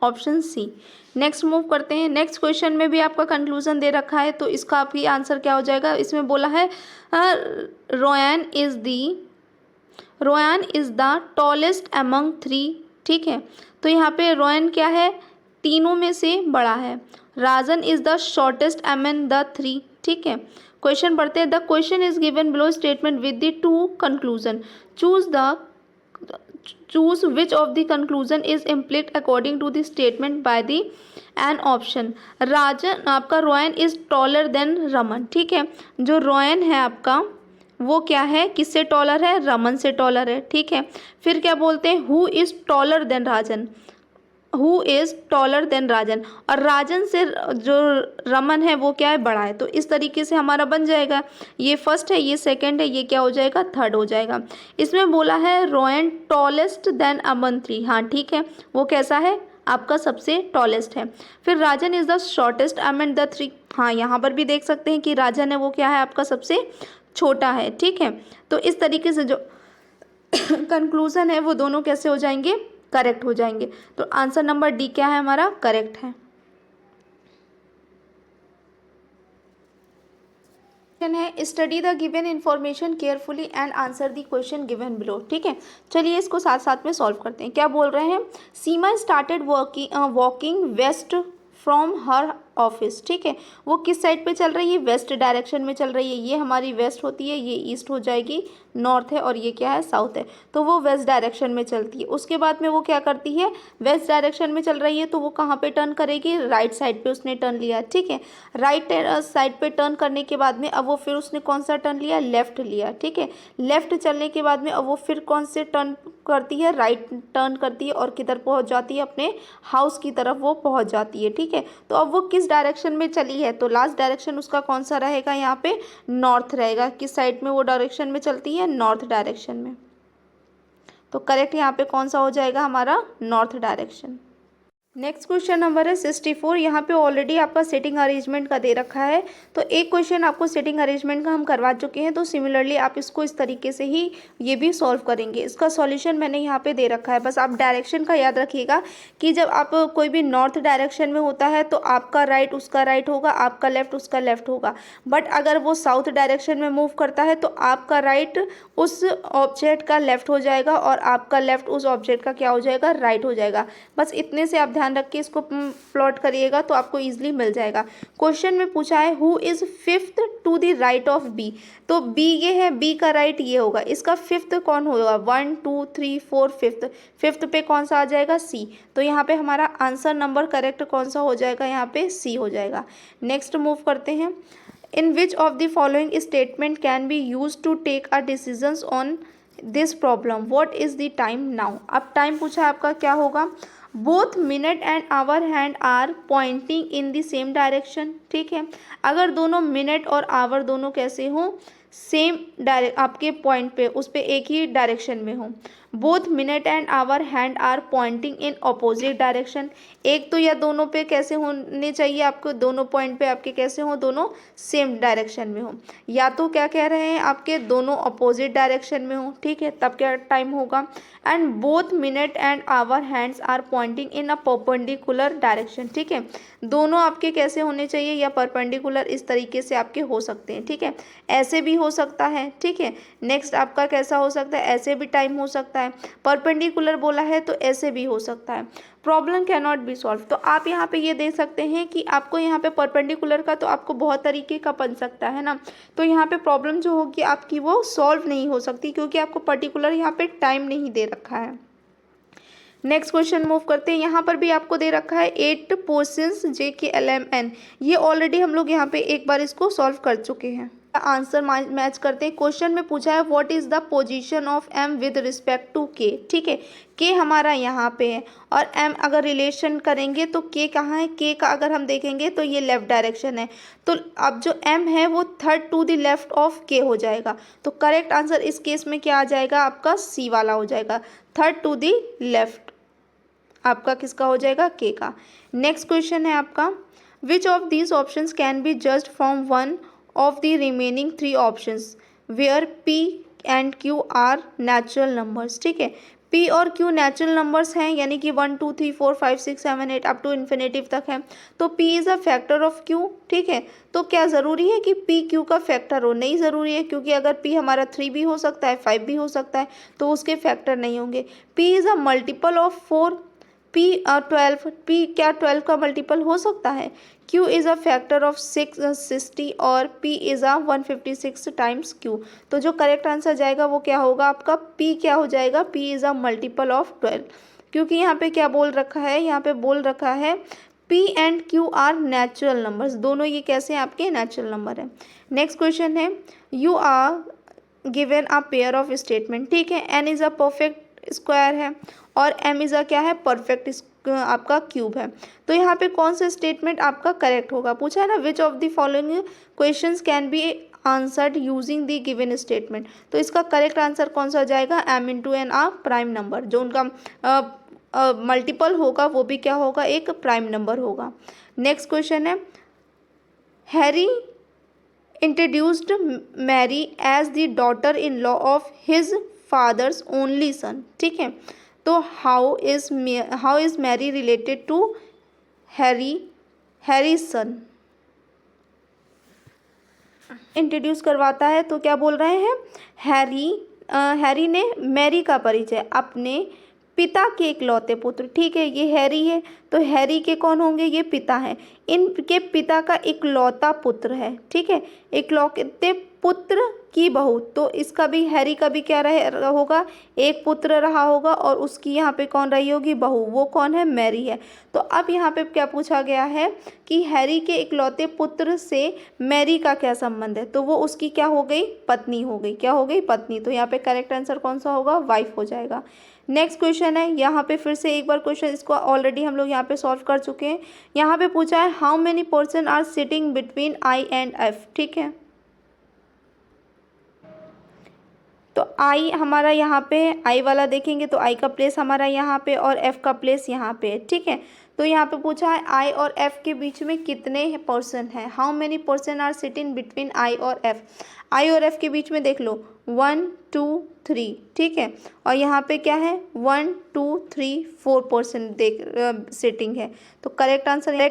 ऑप्शन सी। नेक्स्ट मूव करते हैं, नेक्स्ट क्वेश्चन में भी आपका कंक्लूजन दे रखा है, तो इसका आपकी आंसर क्या हो जाएगा, इसमें बोला है रोयान इज द टॉलेस्ट अमंग 3, ठीक है, तो यहाँ पे रोयान क्या है, तीनों में से बड़ा है। Rajan is the shortest among the 3, ठीक है। क्वेश्चन पढ़ते हैं, the question is given below statement with the two conclusion, choose which of the conclusion is implied according to the statement by the an option। राजन आपका रोयन is taller then Raman, ठीक है, जो रोयन है आपका वो क्या है, किससे टॉलर है, रमन से टॉलर है, ठीक है। फिर क्या बोलते हैं, who is taller than Rajan, who is taller than Rajan, और राजन से जो रमन है वो क्या है, बड़ा है, तो इस तरीके से हमारा बन जाएगा, ये फर्स्ट है, ये सेकंड है, ये क्या हो जाएगा, थर्ड हो जाएगा। इसमें बोला है रोयन टॉलेस्ट देन अमन 3, हाँ ठीक है, वो कैसा है, आपका सबसे टॉलेस्ट है। फिर Rajan is the shortest among the 3, हाँ यहाँ पर भी देख सकते हैं कि राजन है वो क्या है, आपका सबसे छोटा है, ठीक है। तो इस तरीके से जो कंक्लूजन है वो दोनों कैसे हो जाएंगे, करेक्ट हो जाएंगे। तो आंसर नंबर डी क्या है हमारा, करेक्ट है। है study the given information carefully and answer the question given below, ठीक है। चलिए इसको साथ साथ में सॉल्व करते हैं। क्या बोल रहे हैं, Seema started walking west from her office, ठीक है, वो किस साइड पे चल रही है, वेस्ट डायरेक्शन में चल रही है, ये हमारी वेस्ट होती है, ये ईस्ट हो जाएगी, नॉर्थ है, और ये क्या है, साउथ है, तो वो वेस्ट डायरेक्शन में चलती है। उसके बाद में वो क्या करती है, वेस्ट डायरेक्शन में चल रही है तो वो कहाँ पे टर्न करेगी, राइट साइड पे उसने टर्न लिया, ठीक है। राइट साइड पे टर्न करने के बाद में अब वो फिर उसने कौन सा टर्न लिया, लेफ्ट लिया, ठीक है। लेफ्ट चलने के बाद में अब वो फिर कौन से टर्न करती है, राइट टर्न करती है, और किधर पहुँच जाती है, अपने हाउस की तरफ वो पहुँच जाती है, ठीक है। तो अब वो किस डायरेक्शन में चली है, तो लास्ट डायरेक्शन उसका कौन सा रहेगा, यहाँ पे नॉर्थ रहेगा। किस साइड में वो डायरेक्शन में चलती है, नॉर्थ डायरेक्शन में, तो करेक्ट यहाँ पे कौन सा हो जाएगा हमारा, north direction. Next question number है 64। यहाँ पे ऑलरेडी आपका सेटिंग अरेंजमेंट का दे रखा है, तो एक क्वेश्चन आपको सेटिंग अरेंजमेंट का हम करवा चुके हैं, तो सिमिलरली आप इसको इस तरीके से ही ये भी सॉल्व करेंगे। इसका सॉल्यूशन मैंने यहाँ पे दे रखा है, बस आप डायरेक्शन का याद रखिएगा कि जब आप कोई भी नॉर्थ डायरेक्शन में होता है तो आपका राइट उसका राइट होगा, आपका लेफ्ट उसका लेफ्ट होगा, बट अगर वो साउथ डायरेक्शन में मूव करता है तो आपका राइट उस ऑब्जेक्ट का लेफ्ट हो जाएगा और आपका लेफ्ट उस ऑब्जेक्ट का क्या हो जाएगा, राइट हो जाएगा। बस इतने से आप ध्यान रख के इसको प्लॉट करिएगा तो आपको इजीली मिल जाएगा। क्वेश्चन में पूछा है who is fifth to the right of B, तो बी ये है, बी का राइट ये होगा, इसका फिफ्थ कौन होगा, 1 2 3 4 फिफ्थ, फिफ्थ पे कौन सा आ जाएगा, सी। तो यहाँ पे हमारा आंसर नंबर करेक्ट कौन सा हो जाएगा, यहाँ पे सी हो जाएगा। नेक्स्ट मूव करते हैं, in which of the following statement can be use to take a decisions on this problem, what is the time now. अब टाइम पूछा है आपका, क्या होगा, both minute and hour hand are pointing in the same direction, ठीक है। अगर दोनों मिनट और आवर दोनों कैसे हों, सेम आपके पॉइंट पे, उस पर एक ही डायरेक्शन में हो। Both minute and hour hand are pointing in opposite direction, एक तो या दोनों पे कैसे होने चाहिए आपको, दोनों पॉइंट पे आपके कैसे हो, दोनों सेम डायरेक्शन में हो, या तो क्या कह रहे हैं आपके दोनों अपोजिट डायरेक्शन में हो, ठीक है, तब क्या टाइम होगा। And both minute and hour hands are pointing in a perpendicular direction, ठीक है, दोनों आपके कैसे होने चाहिए, या परपेंडिकुलर, इस तरीके से आपके हो सकते हैं, ठीक है, ऐसे भी हो सकता है, ठीक है। नेक्स्ट आपका कैसा हो सकता है, ऐसे भी टाइम हो सकता है, परपेंडिकुलर बोला है तो ऐसे भी हो सकता है। Problem can not B solve, तो आप यहाँ पे ये देख सकते हैं कि आपको यहाँ पे परपेंडिकुलर का तो आपको बहुत तरीके का बन सकता है ना, तो यहाँ पे प्रॉब्लम जो होगी आपकी वो सॉल्व नहीं हो सकती, क्योंकि आपको पर्टिकुलर यहाँ पे टाइम नहीं दे रखा है। नेक्स्ट क्वेश्चन मूव करते हैं। यहाँ पर भी आपको दे रखा है 8 पोर्शंस JKLMN। ये ऑलरेडी हम लोग यहाँ पे एक बार इसको सॉल्व कर चुके हैं। आंसर मैच करते हैं। क्वेश्चन में पूछा है what is the position of M with respect to K। ठीक है, K हमारा यहाँ पे है और M अगर रिलेशन करेंगे तो K कहाँ है, K का अगर हम देखेंगे तो ये लेफ्ट डायरेक्शन है, तो अब जो M है वो third to the left of K हो जाएगा। तो करेक्ट आंसर इस केस में क्या आ जाएगा, आपका C वाला हो जाएगा, थर्ड टू द लेफ्ट आपका किसका हो जाएगा, K का। नेक्स्ट क्वेश्चन है आपका which of these options can be judged from one of the remaining 3 options where P and Q are natural numbers. ठीक है, P और Q नेचुरल नंबर्स हैं, यानी कि 1 2 3 4 5 6 7 8 अप टू इन्फिनेटिव तक है, तो P is a factor of Q। ठीक है, तो क्या ज़रूरी है कि P Q का फैक्टर हो, नहीं ज़रूरी है, क्योंकि अगर P हमारा 3 भी हो सकता है 5 भी हो सकता है, तो उसके फैक्टर नहीं होंगे। P is a multiple of 4, P 12, P क्या 12 का मल्टीपल हो सकता है। Q is a factor of 60 और P is a 156 times Q। तो जो करेक्ट आंसर जाएगा वो क्या होगा आपका, P क्या हो जाएगा, P is a multiple of 12, क्योंकि यहाँ पे क्या बोल रखा है, यहाँ पे बोल रखा है P and Q are natural numbers, दोनों ये कैसे आपके नेचुरल नंबर है। नेक्स्ट क्वेश्चन है you are given a pair of statement. ठीक है, N is a perfect square है और M इज़ अ क्या है, परफेक्ट आपका क्यूब है। तो यहाँ पे कौन सा स्टेटमेंट आपका करेक्ट होगा, पूछा है ना which of the following questions can be answered using the given statement. तो इसका करेक्ट आंसर कौन सा जाएगा, M into N a prime number, जो उनका मल्टीपल होगा वो भी क्या होगा, एक प्राइम नंबर होगा। नेक्स्ट क्वेश्चन है Harry introduced Mary as the daughter in law of his father's only son. ठीक है, तो how is Mary related to Harry son. Introduce करवाता है तो क्या बोल रहे हैं, हैरी ने मैरी का परिचय अपने पिता के इकलौते पुत्र। ठीक है, ये हैरी है तो हैरी के कौन होंगे, ये पिता हैं, इनके पिता का इकलौता पुत्र है। ठीक है, इकलौते पुत्र की बहू, तो इसका भी हैरी का भी क्या रहे होगा, एक पुत्र रहा होगा और उसकी यहाँ पे कौन रही होगी, बहू, वो कौन है, मैरी है। तो अब यहाँ पे क्या पूछा गया है कि हैरी के इकलौते पुत्र से मैरी का क्या संबंध है, तो वो उसकी क्या हो गई, पत्नी हो गई, क्या हो गई, पत्नी। तो यहाँ पे करेक्ट आंसर कौन सा होगा, वाइफ हो जाएगा। नेक्स्ट क्वेश्चन है, यहाँ पे फिर से एक बार क्वेश्चन, इसको ऑलरेडी हम लोग यहाँ पे सॉल्व कर चुके हैं। यहाँ पे पूछा है how many person are sitting between I and F। ठीक है, तो I हमारा यहाँ पे I वाला देखेंगे तो I का प्लेस हमारा यहाँ पे और F का प्लेस यहाँ पे है। ठीक है, तो यहाँ पे पूछा है I और F के बीच में कितने पर्सन हैं, how many person are sitting between I और F। I और F के बीच में देख लो 1 2 3। ठीक है, और यहाँ पे क्या है 1 2 3 4 पर्सन सिटिंग है, तो करेक्ट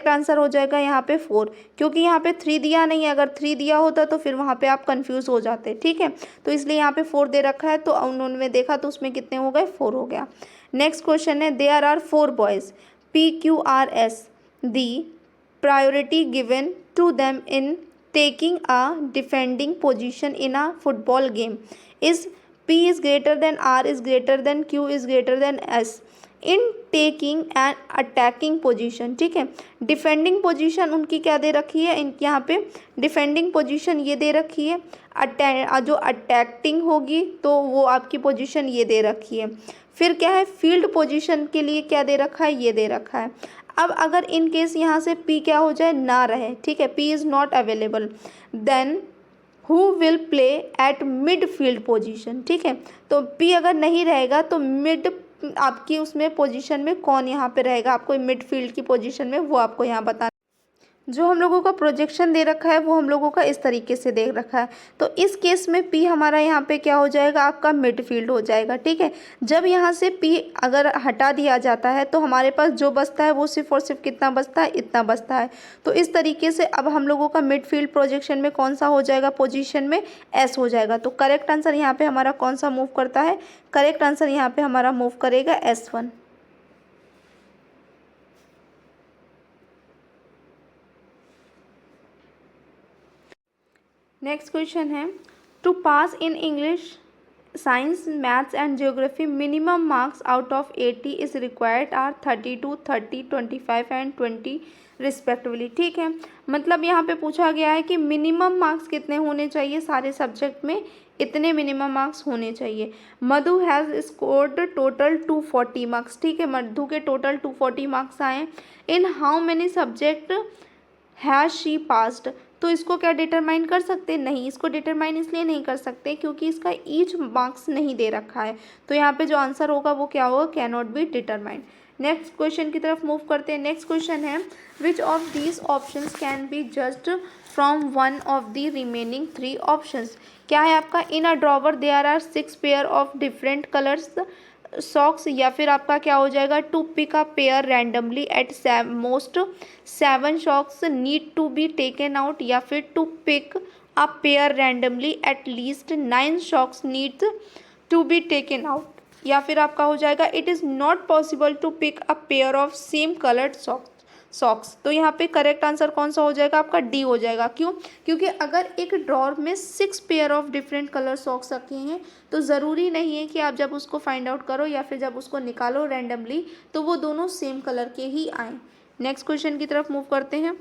आंसर हो जाएगा यहाँ पे 4, क्योंकि यहाँ पे 3 दिया नहीं है, अगर 3 दिया होता तो फिर वहाँ पे आप कंफ्यूज हो जाते। ठीक है, तो इसलिए यहाँ पे 4 दे रखा है, तो उन्होंने देखा तो उसमें कितने हो गए, 4 हो गया। नेक्स्ट क्वेश्चन है there are 4 boys PQRS the priority given to them in taking a defending position in a football game is P is greater than R is greater than Q is greater than S in taking an attacking position। ठीक है, defending position उनकी क्या दे रखी है, यहाँ पे defending position ये दे रखी है, जो अटैकिंग होगी तो वो आपकी पोजीशन ये दे रखी है। फिर क्या है, फील्ड पोजीशन के लिए क्या दे रखा है, ये दे रखा है। अब अगर इन केस यहाँ से P क्या हो जाए, ना रहे, ठीक है, P is not available, then who will play at midfield position. ठीक है, तो P अगर नहीं रहेगा तो मिड आपकी उसमें पोजीशन में कौन यहाँ पे रहेगा, आपको मिड फील्ड की पोजीशन में, वो आपको यहाँ बताना। जो हम लोगों का प्रोजेक्शन दे रखा है वो हम लोगों का इस तरीके से दे रखा है, तो इस केस में P हमारा यहाँ पे क्या हो जाएगा, आपका मिडफील्ड हो जाएगा। ठीक है, जब यहाँ से P अगर हटा दिया जाता है तो हमारे पास जो बचता है वो सिर्फ और सिर्फ कितना बचता है, इतना बचता है। तो इस तरीके से अब हम लोगों का मिडफील्ड प्रोजेक्शन में कौन सा हो जाएगा, पोजिशन में S हो जाएगा। तो करेक्ट आंसर यहाँ पर हमारा कौन सा मूव करता है, करेक्ट आंसर यहाँ पर हमारा मूव करेगा S1। नेक्स्ट क्वेश्चन है to pass in English science, maths and geography minimum marks out of 80 is required are 32, 30, 25 and 20 respectively. ठीक है, मतलब यहाँ पे पूछा गया है कि मिनिमम मार्क्स कितने होने चाहिए, सारे सब्जेक्ट में इतने मिनिमम मार्क्स होने चाहिए। मधु हैज़ स्कोर्ड टोटल 240 मार्क्स। ठीक है, मधु के टोटल 240 मार्क्स आए। In how many subject has she passed. तो इसको क्या डिटरमाइन कर सकते हैं? नहीं, इसको डिटरमाइन इसलिए नहीं कर सकते क्योंकि इसका ईच मार्क्स नहीं दे रखा है। तो यहाँ पे जो आंसर होगा वो क्या होगा? Can not be determined. Next question की तरफ मूव करते हैं। नेक्स्ट क्वेश्चन है which of these options can be judged from one of the remaining 3 options. क्या है आपका? In a drawer there are 6 pair of different colours socks, या फिर आपका क्या हो जाएगा? To pick a pair randomly at most 7 socks need to be taken out, या फिर to pick a pair randomly at least 9 socks need to be taken out, या फिर आपका हो जाएगा it is not possible to pick a pair of same coloured socks. तो यहाँ पे करेक्ट आंसर कौन सा हो जाएगा? आपका डी हो जाएगा। क्यों? क्योंकि अगर एक ड्रॉर में 6 pair of different colour socks रखे हैं तो ज़रूरी नहीं है कि आप जब उसको फाइंड आउट करो या फिर जब उसको निकालो रैंडमली तो वो दोनों सेम कलर के ही आएँ। नेक्स्ट क्वेश्चन की तरफ मूव करते हैं।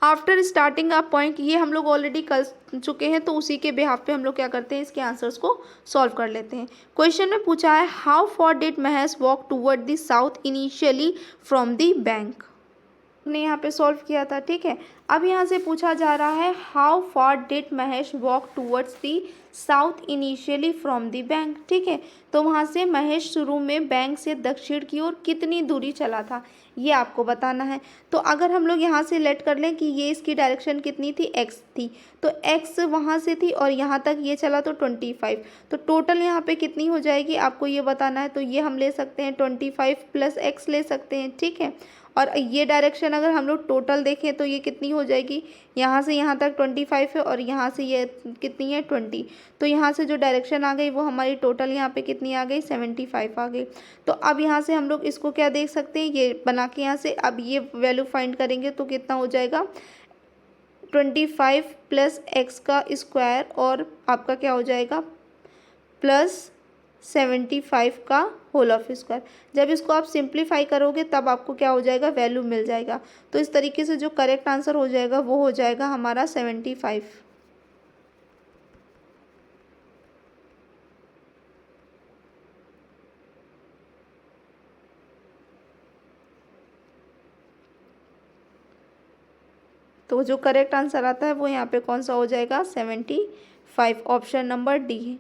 आफ्टर स्टार्टिंग अ पॉइंट, ये हम लोग ऑलरेडी कर चुके हैं तो उसी के बिहाफ पे हम लोग क्या करते हैं? इसके आंसर्स को सॉल्व कर लेते हैं। क्वेश्चन में पूछा है how for did Mahesh walk toward the south initially from the bank. ने यहाँ पे सॉल्व किया था। ठीक है, अब यहाँ से पूछा जा रहा है how far did Mahesh walk towards the south initially from the bank. ठीक है, तो वहाँ से महेश शुरू में बैंक से दक्षिण की ओर कितनी दूरी चला था ये आपको बताना है। तो अगर हम लोग यहाँ से लेट कर लें कि ये इसकी डायरेक्शन कितनी थी? एक्स थी, तो एक्स वहाँ से थी और यहाँ तक ये चला तो 25। तो टोटल यहाँ पे कितनी हो जाएगी आपको ये बताना है। तो ये हम ले सकते हैं 25 प्लस एक्स ले सकते हैं। ठीक है, और ये डायरेक्शन अगर हम लोग टोटल देखें तो ये कितनी हो जाएगी? यहाँ से यहाँ तक 25 है और यहाँ से ये कितनी है? 20। तो यहाँ से जो डायरेक्शन आ गई वो हमारी टोटल यहाँ पे कितनी आ गई? 75 आ गई। तो अब यहाँ से हम लोग इसको क्या देख सकते हैं? ये बना के यहाँ से अब ये वैल्यू फाइंड करेंगे तो कितना हो जाएगा? 25 प्लस एक्स का स्क्वायर और आपका क्या हो जाएगा? प्लस 75 का होल ऑफ स्क्वायर। जब इसको आप सिंप्लीफाई करोगे तब आपको क्या हो जाएगा? वैल्यू मिल जाएगा। तो इस तरीके से जो करेक्ट आंसर हो जाएगा वो हो जाएगा हमारा 75। तो जो करेक्ट आंसर आता है वो यहाँ पे कौन सा हो जाएगा? 75। ऑप्शन नंबर डी है।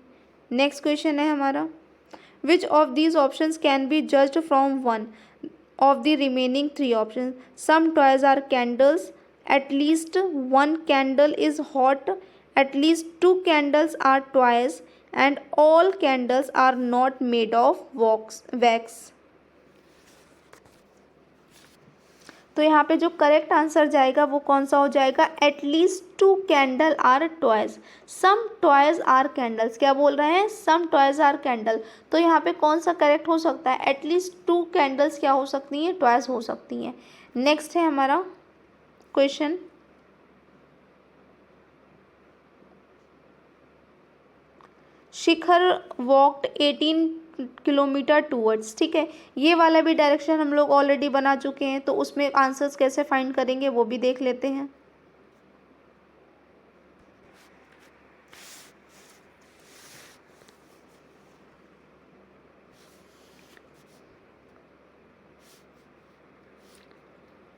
नेक्स्ट क्वेश्चन है हमारा which of these options can be judged from one of the remaining 3 option. Some toys are candles, at least 1 candle is hot, at least 2 candles are toys and all candles are not made of wax. तो यहाँ पे जो correct answer जाएगा वो कौन सा हो जाएगा? At least 2 candle are toys. Some toys are candles. क्या बोल रहे हैं? Some toys are candle. तो यहाँ पे कौन सा करेक्ट हो सकता है? एटलीस्ट 2 कैंडल्स क्या हो सकती हैं? टॉयज हो सकती हैं। नेक्स्ट है हमारा क्वेश्चन शिखर वॉकड 18 किलोमीटर टूवर्ड्स। ठीक है, ये वाला भी डायरेक्शन हम लोग ऑलरेडी बना चुके हैं तो उसमें आंसर्स कैसे फाइंड करेंगे वो भी देख लेते हैं।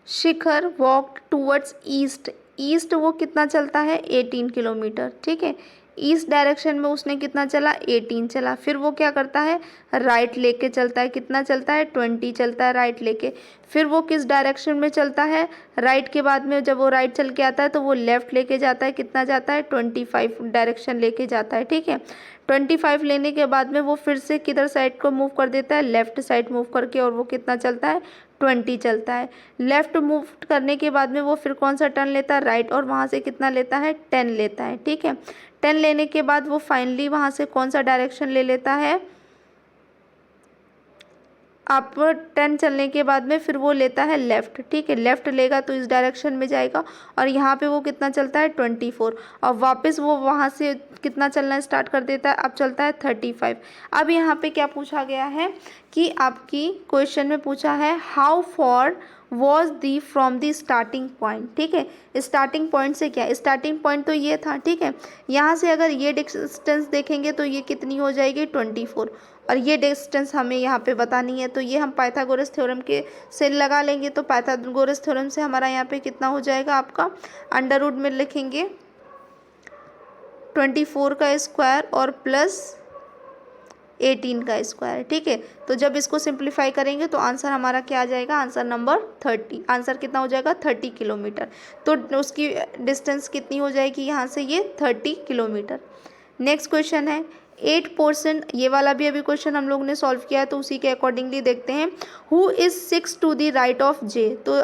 शिखर वॉकड टूवर्ड्स ईस्ट। ईस्ट वो कितना चलता है? 18 किलोमीटर। ठीक है, ईस्ट डायरेक्शन में उसने कितना चला? 18 चला। फिर वो क्या करता है? राइट लेके चलता है। कितना चलता है? 20 चलता है राइट लेके। फिर वो किस डायरेक्शन में चलता है? राइट के बाद में जब वो राइट चल के आता है तो वो लेफ़्ट लेके जाता है। कितना जाता है? 25 डायरेक्शन लेके जाता है। ठीक है, 25 लेने के बाद में वो फिर से किधर साइड को मूव कर देता है? लेफ़्ट साइड मूव करके, और वो कितना चलता है? 20 चलता है। लेफ़्ट मूव करने के बाद में वो फिर कौन सा टर्न लेता है? राइट, और वहाँ से कितना लेता है? 10 लेता है। ठीक है, 10 लेने के बाद वो फाइनली वहाँ से कौन सा डायरेक्शन ले लेता है? आप 10 चलने के बाद में फिर वो लेता है लेफ़्ट, ठीक है, लेफ़्ट लेगा तो इस डायरेक्शन में जाएगा और यहाँ पे वो कितना चलता है 24 और वापस वो वहाँ से कितना चलना स्टार्ट कर देता है, अब चलता है 35। अब यहाँ पे क्या पूछा गया है कि आपकी क्वेश्चन में पूछा है how for was the from the starting point, ठीक है, स्टार्टिंग पॉइंट से क्या, स्टार्टिंग पॉइंट तो ये था, ठीक है, यहाँ से अगर ये डिस्टेंस देखेंगे तो ये कितनी हो जाएगी 24 और ये डिस्टेंस हमें यहाँ पे बतानी है, तो ये हम पाइथागोरस थ्योरम के से लगा लेंगे। तो पाइथागोरस थ्योरम से हमारा यहाँ पे कितना हो जाएगा आपका, अंडर रूट में लिखेंगे 24 का स्क्वायर और प्लस 18 का स्क्वायर, ठीक है। तो जब इसको सिंप्लीफाई करेंगे तो आंसर हमारा क्या आ जाएगा, आंसर नंबर 30। आंसर कितना हो जाएगा 30 किलोमीटर। तो उसकी डिस्टेंस कितनी हो जाएगी यहाँ से, ये 30 किलोमीटर। नेक्स्ट क्वेश्चन है 8%, ये वाला भी अभी क्वेश्चन हम लोग ने सॉल्व किया है तो उसी के अकॉर्डिंगली देखते हैं। Who is 6 to the right of J, तो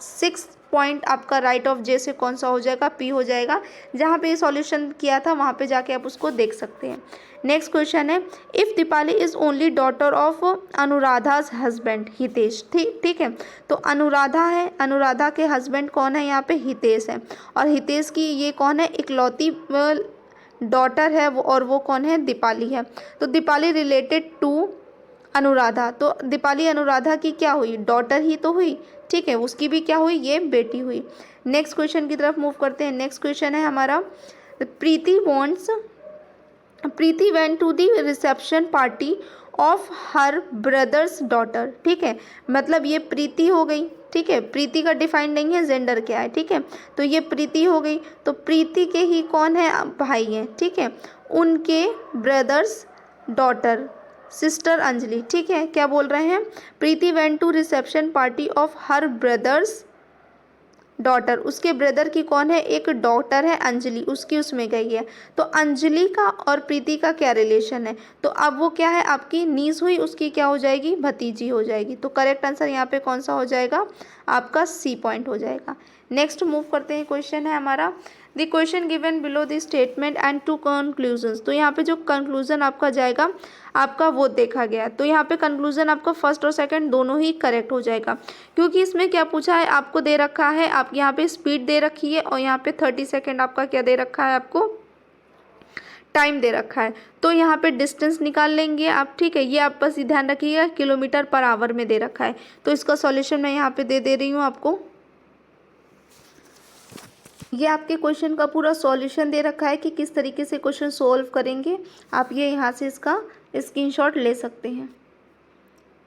6 पॉइंट आपका राइट ऑफ जे से कौन सा हो जाएगा, पी हो जाएगा। जहाँ पे सॉल्यूशन किया था वहाँ पे जाके आप उसको देख सकते हैं। नेक्स्ट क्वेश्चन है if Deepali is only daughter of Anuradha's husband Hitesh, ठीक है। तो अनुराधा है, अनुराधा के हस्बैंड कौन है, यहाँ पे हितेश है और हितेश की ये कौन है, इकलौती डॉटर है वो, और वो कौन है, दीपाली है। तो दीपाली रिलेटेड टू अनुराधा, तो दीपाली अनुराधा की क्या हुई, डॉटर ही तो हुई, ठीक है, उसकी भी क्या हुई, ये बेटी हुई। नेक्स्ट क्वेश्चन की तरफ मूव करते हैं। नेक्स्ट क्वेश्चन है हमारा Preeti went to the reception party of her brother's daughter, ठीक है, मतलब ये प्रीति हो गई, ठीक है, प्रीति का डिफाइन नहीं है जेंडर क्या है, ठीक है, तो ये प्रीति हो गई। तो प्रीति के ही कौन है, भाई हैं, ठीक है, उनके ब्रदर्स डॉटर सिस्टर अंजलि, ठीक है, क्या बोल रहे हैं, Preeti went to reception party of her brother's daughter, उसके ब्रदर की कौन है, एक डॉटर है अंजलि, उसकी उसमें गई है। तो अंजलि का और प्रीति का क्या रिलेशन है, तो अब वो क्या है, आपकी नीस हुई, उसकी क्या हो जाएगी, भतीजी हो जाएगी। तो करेक्ट आंसर यहाँ पे कौन सा हो जाएगा, आपका सी पॉइंट हो जाएगा। नेक्स्ट मूव करते हैं, क्वेश्चन है हमारा the question given below the statement and two conclusions. तो यहाँ पे जो कंक्लूजन आपका जाएगा आपका वो देखा गया, तो यहाँ पे कंक्लूजन आपका फर्स्ट और सेकंड दोनों ही करेक्ट हो जाएगा, क्योंकि इसमें क्या पूछा है, आपको दे रखा है, आप यहाँ पे स्पीड दे रखी है और यहाँ पे 30 सेकेंड आपका क्या दे रखा है, आपको टाइम दे रखा है। तो यहाँ पे डिस्टेंस निकाल लेंगे आप, ठीक है, ये आप बस ध्यान रखिएगा किलोमीटर पर आवर में दे रखा है। तो इसका सॉल्यूशन मैं यहाँ पे दे रही हूँ आपको, ये आपके क्वेश्चन का पूरा सॉल्यूशन दे रखा है कि किस तरीके से क्वेश्चन सोल्व करेंगे, आप ये यहाँ से इसका स्क्रीनशॉट ले सकते हैं।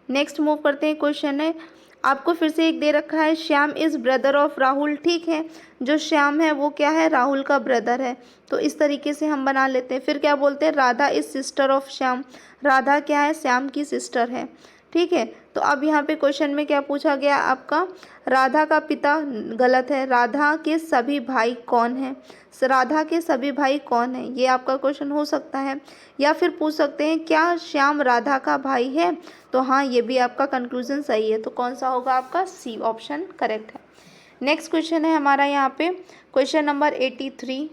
नेक्स्ट मूव करते हैं, क्वेश्चन है आपको फिर से एक दे रखा है Shyam is brother of Rahul, ठीक है, जो श्याम है वो क्या है, राहुल का ब्रदर है। तो इस तरीके से हम बना लेते हैं। फिर क्या बोलते हैं, Radha is sister of Shyam, Radha क्या है, श्याम की सिस्टर है, ठीक है। तो अब यहाँ पे क्वेश्चन में क्या पूछा गया आपका, राधा का पिता, गलत है, राधा के सभी भाई कौन हैं, राधा के सभी भाई कौन हैं, ये आपका क्वेश्चन हो सकता है। या फिर पूछ सकते हैं क्या श्याम राधा का भाई है, तो हाँ ये भी आपका कंक्लूजन सही है। तो कौन सा होगा आपका, सी ऑप्शन करेक्ट है। नेक्स्ट क्वेश्चन है हमारा यहाँ पे क्वेश्चन नंबर 83,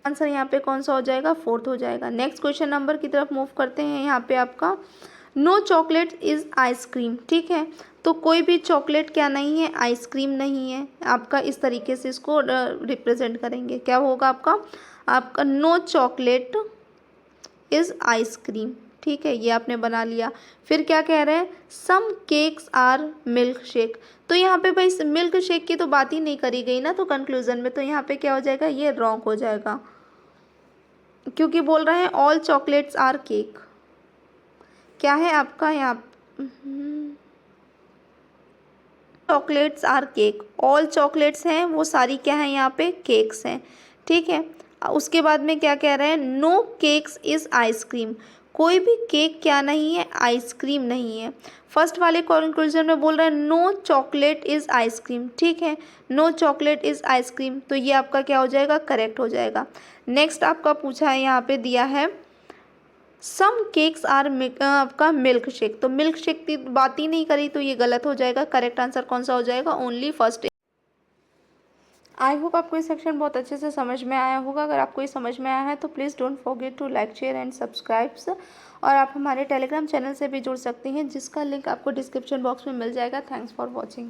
आंसर यहाँ पे कौन सा हो जाएगा, फोर्थ हो जाएगा। नेक्स्ट क्वेश्चन नंबर की तरफ मूव करते हैं। यहाँ पे आपका नो चॉकलेट इज़ आइसक्रीम, ठीक है, तो कोई भी चॉकलेट क्या नहीं है, आइसक्रीम नहीं है। आपका इस तरीके से इसको रिप्रेजेंट करेंगे, क्या होगा आपका नो चॉकलेट इज़ आइसक्रीम, ठीक है, ये आपने बना लिया। फिर क्या कह रहे हैं, सम केक्स आर मिल्क शेक, तो यहाँ पे भाई मिल्क शेक की तो बात ही नहीं करी गई ना, तो कंक्लूजन में तो यहाँ पे क्या हो जाएगा, ये रॉन्ग हो जाएगा, क्योंकि बोल रहे हैं ऑल चॉकलेट्स आर केक, क्या है आपका यहाँ chocolates are cake, all chocolates हैं वो सारी क्या है, यहाँ पे केक्स हैं, ठीक है। उसके बाद में क्या कह रहे हैं, नो केक्स इज़ आइसक्रीम, कोई भी केक क्या नहीं है, आइसक्रीम नहीं है। फर्स्ट वाले कंक्लूजन में बोल रहे हैं नो चॉकलेट इज़ आइसक्रीम, ठीक है, नो चॉकलेट इज़ आइसक्रीम, तो ये आपका क्या हो जाएगा, करेक्ट हो जाएगा। नेक्स्ट आपका पूछा है, यहाँ पे दिया है सम केक्स आर आपका मिल्क शेक, तो मिल्क शेक की बात ही नहीं करी, तो ये गलत हो जाएगा। करेक्ट आंसर कौन सा हो जाएगा, ओनली फर्स्ट। आई होप आपको ये सेक्शन बहुत अच्छे से समझ में आया होगा। अगर आपको ये समझ में आया है तो please don't forget to like, share and subscribes. और आप हमारे टेलीग्राम चैनल से भी जुड़ सकती हैं, जिसका लिंक आपको डिस्क्रिप्शन बॉक्स में मिल जाएगा। Thanks for watching.